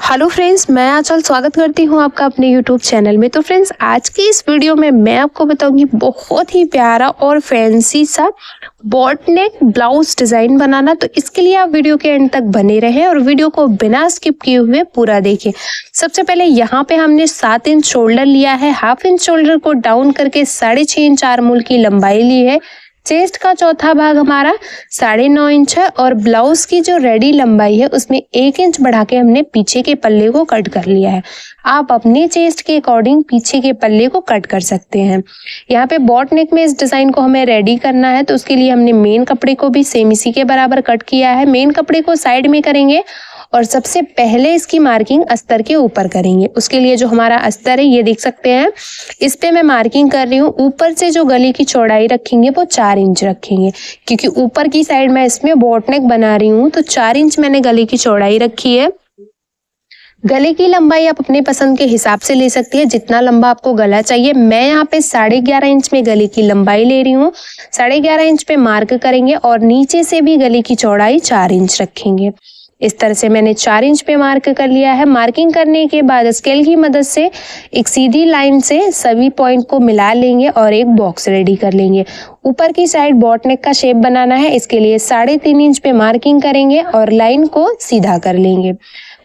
Hello friends, मैं आंचल स्वागत करती हूँ आपका अपने यूट्यूब चैनल में। तो फ्रेंड्स, आज की इस वीडियो में मैं आपको बताऊंगी बहुत ही प्यारा और फैंसी सा बॉट नेक ब्लाउज डिज़ाइन बनाना। तो इसके लिए आप वीडियो के एंड तक बने रहें और वीडियो को बिना स्किप किए हुए पूरा देखें। सबसे पहले यहाँ पे हमने 7 इंच शोल्डर लिया है, हाफ इंच शोल्डर को डाउन करके 6.5 इंच आर्मोल की लंबाई ली है। चेस्ट का चौथा भाग हमारा 9.5 इंच है और ब्लाउज की जो रेडी लंबाई है उसमें 1 इंच बढ़ा के हमने पीछे के पल्ले को कट कर लिया है। आप अपने चेस्ट के अकॉर्डिंग पीछे के पल्ले को कट कर सकते हैं। यहाँ पे बॉट नेक में इस डिजाइन को हमें रेडी करना है, तो उसके लिए हमने मेन कपड़े को भी सेम इसी के बराबर कट किया है। मेन कपड़े को साइड में करेंगे और सबसे पहले इसकी मार्किंग अस्तर के ऊपर करेंगे। उसके लिए जो हमारा अस्तर है ये देख सकते हैं, इस पे मैं मार्किंग कर रही हूँ। ऊपर से जो गले की चौड़ाई रखेंगे वो 4 इंच रखेंगे, क्योंकि ऊपर की साइड मैं इसमें बॉट नेक बना रही हूँ। तो 4 इंच मैंने गले की चौड़ाई रखी है। गले की लंबाई आप अपने पसंद के हिसाब से ले सकती है, जितना लंबा आपको गला चाहिए। मैं यहाँ पे 11.5 इंच में गले की लंबाई ले रही हूँ। 11.5 इंच पे मार्क करेंगे और नीचे से भी गले की चौड़ाई 4 इंच रखेंगे। इस तरह से मैंने 4 इंच पे मार्क कर लिया है। मार्किंग करने के बाद स्केल की मदद से एक सीधी लाइन से सभी पॉइंट को मिला लेंगे और एक बॉक्स रेडी कर लेंगे। ऊपर की साइड बॉट नेक का शेप बनाना है, इसके लिए 3.5 इंच पे मार्किंग करेंगे और लाइन को सीधा कर लेंगे।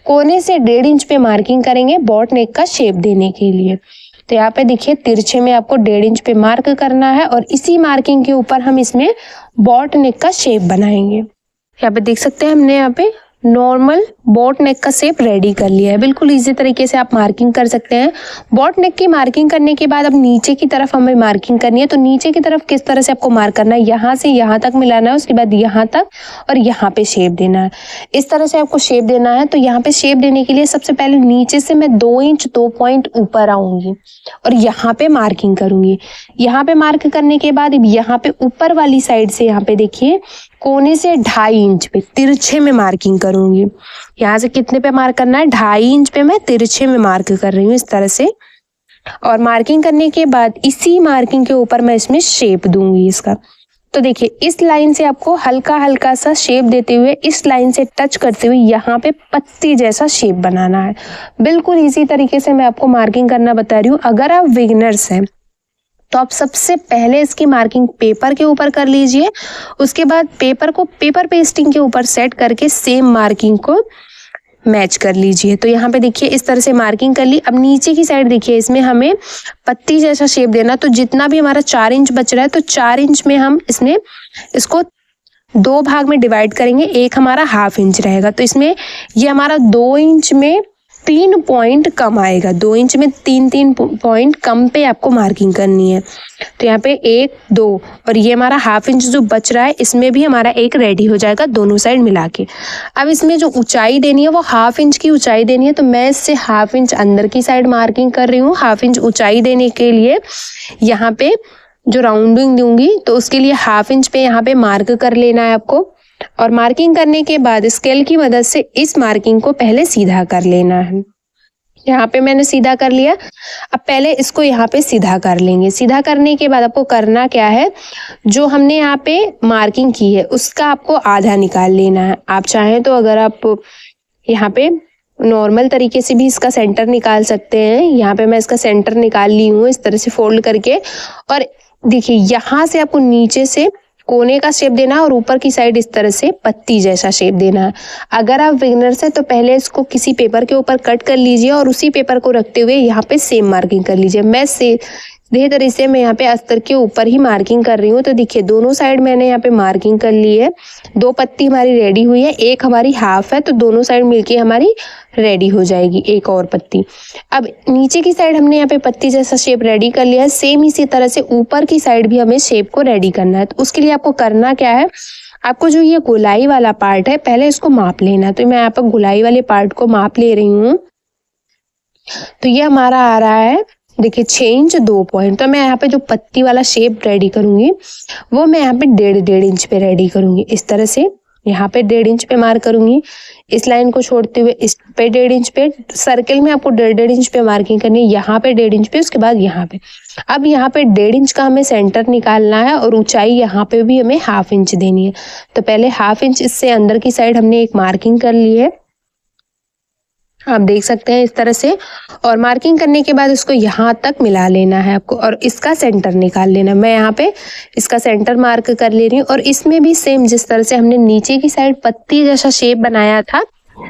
कोने से 1.5 इंच पे मार्किंग करेंगे बॉट नेक का शेप देने के लिए। तो यहाँ पे देखिए, तिरछे में आपको 1.5 इंच पे मार्क करना है और इसी मार्किंग के ऊपर हम इसमें बॉट नेक का शेप बनाएंगे। यहाँ पे देख सकते हैं, हमने यहाँ पे नॉर्मल बॉट नेक का शेप रेडी कर लिया है। बिल्कुल इजी तरीके से आप मार्किंग कर सकते हैं। बॉट नेक की मार्किंग करने के बाद अब नीचे की तरफ हमें मार्किंग करनी है। तो नीचे की तरफ किस तरह से आपको मार्क करना है, यहाँ से यहाँ तक मिलाना है, उसके बाद यहाँ तक और यहाँ पे शेप देना है। इस तरह से आपको शेप देना है। तो यहाँ पे शेप देने के लिए सबसे पहले नीचे से मैं 2 इंच 2 पॉइंट ऊपर आऊंगी और यहाँ पे मार्किंग करूंगी। यहाँ पे मार्क करने के बाद यहाँ पे ऊपर वाली साइड से यहाँ पे देखिए कोने से 2.5 इंच पे तिरछे में मार्किंग करूंगी। यहाँ से कितने पे मार्क करना है, 2.5 इंच पे मैं तिरछे में मार्क कर रही हूँ इस तरह से। और मार्किंग करने के बाद इसी मार्किंग के ऊपर मैं इसमें शेप दूंगी इसका। तो देखिए, इस लाइन से आपको हल्का हल्का सा शेप देते हुए, इस लाइन से टच करते हुए यहाँ पे पत्ती जैसा शेप बनाना है। बिल्कुल इसी तरीके से मैं आपको मार्किंग करना बता रही हूँ। अगर आप बिगिनर्स हैं तो आप सबसे पहले इसकी मार्किंग पेपर के ऊपर कर लीजिए। उसके बाद पेपर को पेपर पेस्टिंग के ऊपर सेट करके सेम मार्किंग को मैच कर लीजिए। तो यहाँ पे देखिए, इस तरह से मार्किंग कर ली। अब नीचे की साइड देखिए, इसमें हमें पत्ती जैसा शेप देना। तो जितना भी हमारा 4 इंच बच रहा है, तो 4 इंच में हम इसमें इसको 2 भाग में डिवाइड करेंगे। एक हमारा हाफ इंच रहेगा, तो इसमें ये हमारा 2 इंच में 3 पॉइंट कम आएगा। 2 इंच में 3 पॉइंट कम पे आपको मार्किंग करनी है। तो यहाँ पे 1 2 और ये हमारा हाफ इंच जो बच रहा है, इसमें भी हमारा एक रेडी हो जाएगा दोनों साइड मिला के। अब इसमें जो ऊंचाई देनी है वो हाफ इंच की ऊंचाई देनी है। तो मैं इससे हाफ इंच अंदर की साइड मार्किंग कर रही हूँ। हाफ इंच ऊंचाई देने के लिए यहाँ पे जो राउंडिंग दूंगी, तो उसके लिए हाफ इंच पे यहाँ पे मार्क कर लेना है आपको। और मार्किंग करने के बाद स्केल की मदद से इस मार्किंग को पहले सीधा कर लेना है। यहाँ पे मैंने सीधा कर लिया। अब पहले इसको यहाँ पे सीधा कर लेंगे। सीधा करने के बाद आपको करना क्या है, जो हमने यहाँ पे मार्किंग की है उसका आपको आधा निकाल लेना है। आप चाहें तो अगर आप यहाँ पे नॉर्मल तरीके से भी इसका सेंटर निकाल सकते हैं। यहाँ पे मैं इसका सेंटर निकाल ली हूँ इस तरह से फोल्ड करके। और देखिए, यहाँ से आपको नीचे से कोने का शेप देना है और ऊपर की साइड इस तरह से पत्ती जैसा शेप देना है। अगर आप बिगिनर्स हैं तो पहले इसको किसी पेपर के ऊपर कट कर लीजिए और उसी पेपर को रखते हुए यहाँ पे सेम मार्किंग कर लीजिए। मैं सीधे तरीके से मैं यहाँ पे अस्तर के ऊपर ही मार्किंग कर रही हूँ। तो देखिए, दोनों साइड मैंने यहाँ पे मार्किंग कर ली है। 2 पत्ती हमारी रेडी हुई है, एक हमारी हाफ है, तो दोनों साइड मिलके हमारी रेडी हो जाएगी एक और पत्ती। अब नीचे की साइड हमने यहाँ पे पत्ती जैसा शेप रेडी कर लिया है। सेम इसी तरह से ऊपर की साइड भी हमें शेप को रेडी करना है। तो उसके लिए आपको करना क्या है, आपको जो ये गोलाई वाला पार्ट है पहले इसको माप लेना है। तो मैं यहाँ पर गोलाई वाले पार्ट को माप ले रही हूँ। तो ये हमारा आ रहा है, देखिए 6 इंच 2 पॉइंट। तो मैं यहाँ पे जो पत्ती वाला शेप रेडी करूंगी वो मैं यहाँ पे 1.5 इंच पे रेडी करूंगी। इस तरह से यहाँ पे 1.5 इंच पे मार्क करूंगी। इस लाइन को छोड़ते हुए इस पे 1.5 इंच पे, सर्कल में आपको 1.5 इंच पे मार्किंग करनी है। यहाँ पे 1.5 इंच पे, उसके बाद यहाँ पे। अब यहाँ पे 1.5 इंच का हमें सेंटर निकालना है और ऊंचाई यहाँ पे भी हमें हाफ इंच देनी है। तो पहले हाफ इंच इससे अंदर की साइड हमने एक मार्किंग कर ली है। आप देख सकते हैं इस तरह से। और मार्किंग करने के बाद इसको यहाँ तक मिला लेना है आपको और इसका सेंटर निकाल लेना। मैं यहाँ पे इसका सेंटर मार्क कर ले रही हूँ। और इसमें भी सेम जिस तरह से हमने नीचे की साइड पत्ती जैसा शेप बनाया था,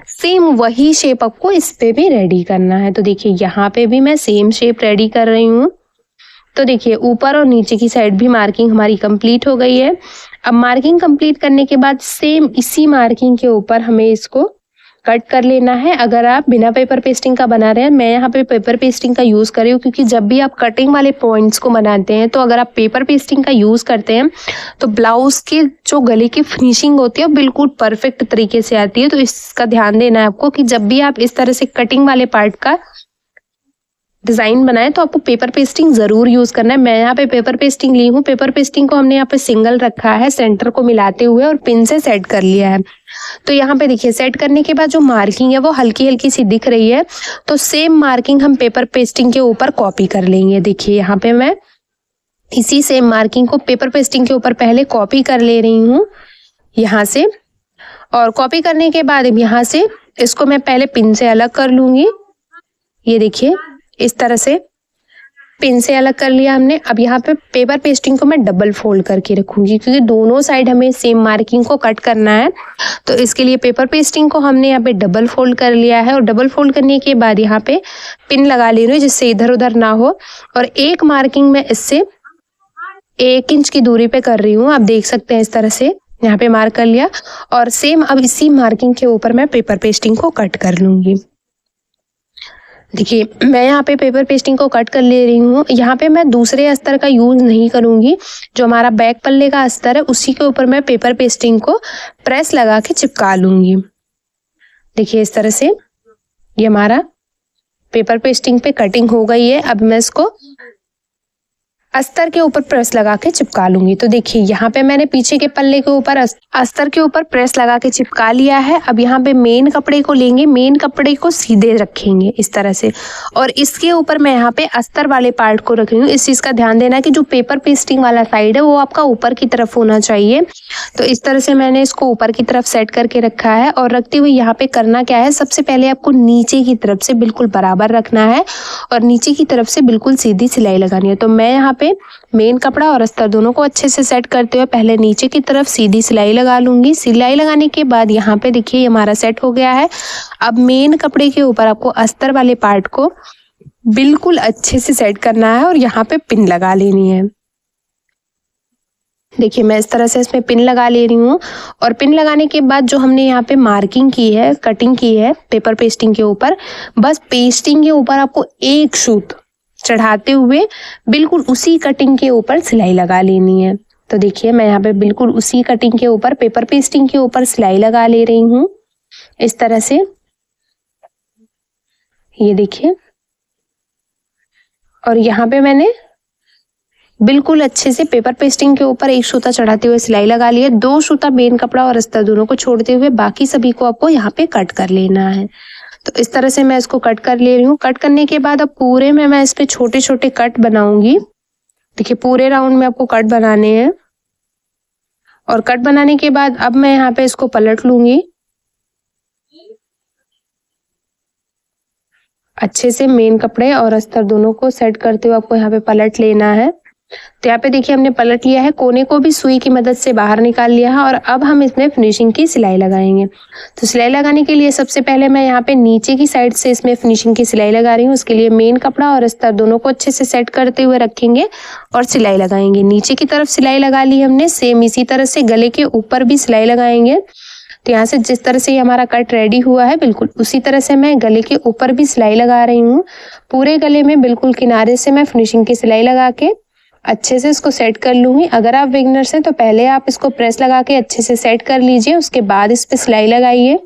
सेम वही शेप आपको इस पे भी रेडी करना है। तो देखिए यहाँ पे भी मैं सेम शेप रेडी कर रही हूँ। तो देखिए ऊपर और नीचे की साइड भी मार्किंग हमारी कंप्लीट हो गई है। अब मार्किंग कंप्लीट करने के बाद सेम इसी मार्किंग के ऊपर हमें इसको कट कर लेना है। अगर आप बिना पेपर पेस्टिंग का बना रहे हैं, मैं यहाँ पे पेपर पेस्टिंग का यूज़ कर रही हूँ, क्योंकि जब भी आप कटिंग वाले पॉइंट्स को बनाते हैं तो अगर आप पेपर पेस्टिंग का यूज़ करते हैं तो ब्लाउज के जो गले की फिनिशिंग होती है वो बिल्कुल परफेक्ट तरीके से आती है। तो इसका ध्यान देना है आपको कि जब भी आप इस तरह से कटिंग वाले पार्ट का डिजाइन बनाए तो आपको पेपर पेस्टिंग जरूर यूज करना है। मैं यहाँ पे पेपर पेस्टिंग ली हूँ। पेपर पेस्टिंग को हमने यहाँ पे सिंगल रखा है, सेंटर को मिलाते हुए और पिन से सेट कर लिया है। तो यहाँ पे देखिए सेट करने के बाद जो मार्किंग है वो हल्की हल्की सी दिख रही है। तो सेम मार्किंग हम पेपर पेस्टिंग के ऊपर कॉपी कर लेंगे। देखिए यहाँ पे मैं इसी सेम मार्किंग को पेपर पेस्टिंग के ऊपर पहले कॉपी कर ले रही हूँ यहाँ से। और कॉपी करने के बाद यहाँ से इसको मैं पहले पिन से अलग कर लूंगी। ये देखिए इस तरह से पिन से अलग कर लिया हमने। अब यहाँ पे पेपर पेस्टिंग को मैं डबल फोल्ड करके रखूंगी, क्योंकि दोनों साइड हमें सेम मार्किंग को कट करना है। तो इसके लिए पेपर पेस्टिंग को हमने यहाँ पे डबल फोल्ड कर लिया है। और डबल फोल्ड करने के बाद यहाँ पे पिन लगा ले रही हूँ जिससे इधर उधर ना हो। और एक मार्किंग में इससे 1 इंच की दूरी पे कर रही हूँ। आप देख सकते हैं इस तरह से यहाँ पे मार्क कर लिया। और सेम अब इसी मार्किंग के ऊपर मैं पेपर पेस्टिंग को कट कर लूंगी। देखिए मैं यहाँ पे पेपर पेस्टिंग को कट कर ले रही हूँ। यहाँ पे मैं दूसरे अस्तर का यूज नहीं करूंगी। जो हमारा बैक पल्ले का अस्तर है उसी के ऊपर मैं पेपर पेस्टिंग को प्रेस लगा के चिपका लूंगी। देखिए इस तरह से ये हमारा पेपर पेस्टिंग पे कटिंग हो गई है। अब मैं इसको अस्तर के ऊपर प्रेस लगा के चिपका लूंगी। तो देखिए यहाँ पे मैंने पीछे के पल्ले के ऊपर अस्तर के ऊपर प्रेस लगा के चिपका लिया है। अब यहाँ पे मेन कपड़े को लेंगे, मेन कपड़े को सीधे रखेंगे इस तरह से। और इसके ऊपर मैं यहाँ पे अस्तर वाले पार्ट को रख रही हूँ। इस चीज का ध्यान देना कि जो पेपर पेस्टिंग वाला साइड है वो आपका ऊपर की तरफ होना चाहिए। तो इस तरह से मैंने इसको ऊपर की तरफ सेट करके रखा है। और रखते हुए यहाँ पे करना क्या है, सबसे पहले आपको नीचे की तरफ से बिल्कुल बराबर रखना है और नीचे की तरफ से बिल्कुल सीधी सिलाई लगानी है। तो मैं यहाँ पे मेन कपड़ा और अस्तर दोनों को अच्छे से सेट करते हुए पहले नीचे की तरफ सीधी सिलाई लगा लूंगी। सिलाई लगाने के बाद यहाँ पे देखिए हमारा सेट हो गया है। अब मेन कपड़े के ऊपर आपको अस्तर वाले पार्ट को बिल्कुल अच्छे से सेट करना है और यहाँ पे पिन लगा लेनी है। देखिए मैं इस तरह से इसमें पिन लगा ले रही हूँ। और पिन लगाने के बाद जो हमने यहाँ पे मार्किंग की है, कटिंग की है पेपर पेस्टिंग के ऊपर, बस पेस्टिंग के ऊपर आपको एक सूत चढ़ाते हुए बिल्कुल उसी कटिंग के ऊपर सिलाई लगा लेनी है। तो देखिए मैं यहाँ पे बिल्कुल उसी कटिंग के ऊपर पेपर पेस्टिंग के ऊपर सिलाई लगा ले रही हूँ इस तरह से। ये देखिए और यहाँ पे मैंने बिल्कुल अच्छे से पेपर पेस्टिंग के ऊपर एक सूता चढ़ाते हुए सिलाई लगा ली है। 2 सूता मेन कपड़ा और अस्तर दोनों को छोड़ते हुए बाकी सभी को आपको यहाँ पे कट कर लेना है। तो इस तरह से मैं इसको कट कर ले रही हूँ। कट करने के बाद अब पूरे में मैं इस पे छोटे छोटे कट बनाऊंगी। देखिए पूरे राउंड में आपको कट बनाने हैं। और कट बनाने के बाद अब मैं यहाँ पे इसको पलट लूंगी। अच्छे से मेन कपड़े और अस्तर दोनों को सेट करते हुए आपको यहाँ पे पलट लेना है। तो यहाँ पे देखिए हमने पलट लिया है, कोने को भी सुई की मदद से बाहर निकाल लिया है। और अब हम इसमें फिनिशिंग की सिलाई लगाएंगे। तो सिलाई लगाने के लिए सबसे पहले मैं यहाँ पे नीचे की साइड से इसमें फिनिशिंग की सिलाई लगा रही हूँ। उसके लिए मेन कपड़ा और अस्तर दोनों को अच्छे से सेट करते हुए रखेंगे और सिलाई लगाएंगे। नीचे की तरफ सिलाई लगा ली हमने, सेम इसी तरह से गले के ऊपर भी सिलाई लगाएंगे। तो यहाँ से जिस तरह से हमारा कट रेडी हुआ है बिल्कुल उसी तरह से मैं गले के ऊपर भी सिलाई लगा रही हूँ। पूरे गले में बिल्कुल किनारे से मैं फिनिशिंग की सिलाई लगा के अच्छे से इसको सेट कर लूंगी। अगर आप बिगिनर्स हैं तो पहले आप इसको प्रेस लगा के अच्छे से सेट कर लीजिए, उसके बाद इस पे सिलाई लगाइए।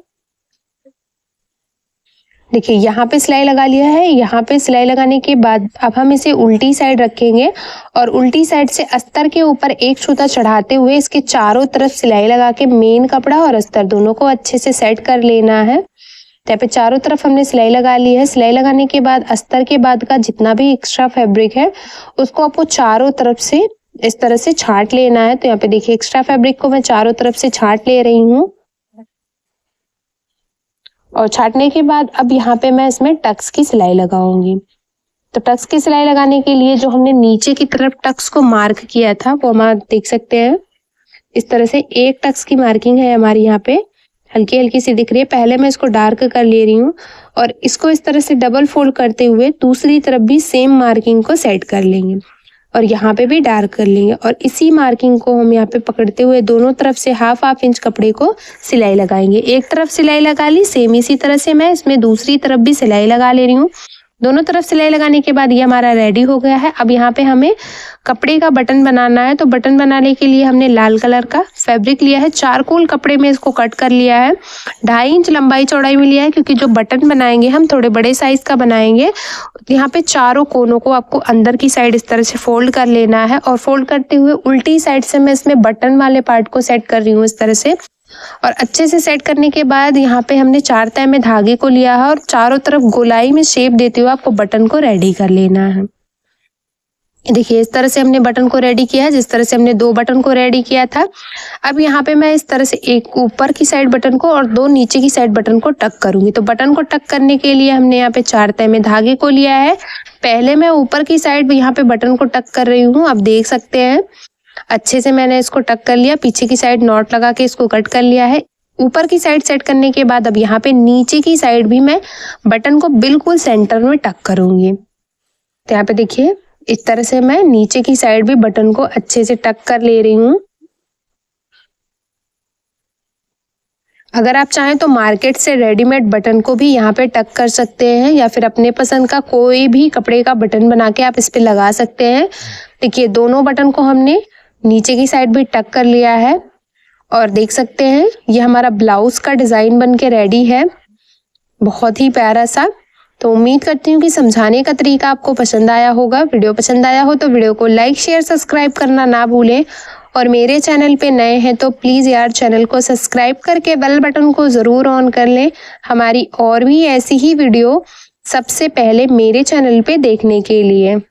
देखिए यहाँ पे सिलाई लगा लिया है। यहाँ पे सिलाई लगाने के बाद अब हम इसे उल्टी साइड रखेंगे और उल्टी साइड से अस्तर के ऊपर एक सूता चढ़ाते हुए इसके चारों तरफ सिलाई लगा के मेन कपड़ा और अस्तर दोनों को अच्छे से सेट कर लेना है। तो यहाँ पे चारों तरफ हमने सिलाई लगा ली है। सिलाई लगाने के बाद अस्तर के बाद का जितना भी एक्स्ट्रा फैब्रिक है उसको आपको चारों तरफ से इस तरह से छांट लेना है। तो यहाँ पे देखिए एक्स्ट्रा फैब्रिक को मैं चारों तरफ से छांट ले रही हूँ। और छाटने के बाद अब यहाँ पे मैं इसमें टक्स की सिलाई लगाऊंगी। तो टक्स की सिलाई लगाने के लिए जो हमने नीचे की तरफ टक्स को मार्क किया था वो हम देख सकते हैं। इस तरह से एक टक्स की मार्किंग है हमारी यहाँ पे, हल्की हल्की सी दिख रही है। पहले मैं इसको डार्क कर ले रही हूँ और इसको इस तरह से डबल फोल्ड करते हुए दूसरी तरफ भी सेम मार्किंग को सेट कर लेंगे और यहाँ पे भी डार्क कर लेंगे और इसी मार्किंग को हम यहाँ पे पकड़ते हुए दोनों तरफ से हाफ इंच कपड़े को सिलाई लगाएंगे। एक तरफ सिलाई लगा ली, सेम इसी तरह से मैं इसमें दूसरी तरफ भी सिलाई लगा ले रही हूँ। दोनों तरफ सिलाई लगाने के बाद ये हमारा रेडी हो गया है। अब यहाँ पे हमें कपड़े का बटन बनाना है। तो बटन बनाने के लिए हमने लाल कलर का फैब्रिक लिया है, चारकोल कपड़े में इसको कट कर लिया है, 2.5 इंच लंबाई चौड़ाई में लिया है क्योंकि जो बटन बनाएंगे हम थोड़े बड़े साइज का बनाएंगे। यहाँ पे चारों कोनों को आपको अंदर की साइड इस तरह से फोल्ड कर लेना है और फोल्ड करते हुए उल्टी साइड से मैं इसमें बटन वाले पार्ट को सेट कर रही हूँ इस तरह से। और अच्छे से सेट करने के बाद यहाँ पे हमने 4 तह में धागे को लिया है और चारों तरफ गोलाई में शेप देते हुए आपको बटन को रेडी कर लेना है। देखिए इस तरह से हमने बटन को रेडी किया है, जिस तरह से हमने 2 बटन को रेडी किया था। अब यहाँ पे मैं इस तरह से एक ऊपर की साइड बटन को और 2 नीचे की साइड बटन को टक करूंगी। तो बटन को टक करने के लिए हमने यहाँ पे 4 तह में धागे को लिया है। पहले मैं ऊपर की साइड यहाँ पे बटन को टक कर रही हूँ, आप देख सकते हैं अच्छे से मैंने इसको टक कर लिया। पीछे की साइड नॉट लगा के इसको कट कर लिया है। ऊपर की साइड सेट करने के बाद अब यहाँ पे नीचे की साइड भी मैं बटन को बिल्कुल सेंटर में टक करूंगी। तो यहाँ पे देखिए इस तरह से मैं नीचे की साइड भी बटन को अच्छे से टक कर ले रही हूँ। अगर आप चाहें तो मार्केट से रेडीमेड बटन को भी यहाँ पे टक कर सकते हैं या फिर अपने पसंद का कोई भी कपड़े का बटन बना के आप इस पे लगा सकते हैं। देखिए दोनों बटन को हमने नीचे की साइड भी टक कर लिया है और देख सकते हैं ये हमारा ब्लाउज का डिजाइन बन के रेडी है, बहुत ही प्यारा सा। तो उम्मीद करती हूँ कि समझाने का तरीका आपको पसंद आया होगा। वीडियो पसंद आया हो तो वीडियो को लाइक शेयर सब्सक्राइब करना ना भूलें और मेरे चैनल पे नए हैं तो प्लीज़ यार चैनल को सब्सक्राइब करके बेल बटन को ज़रूर ऑन कर लें हमारी और भी ऐसी ही वीडियो सबसे पहले मेरे चैनल पे देखने के लिए।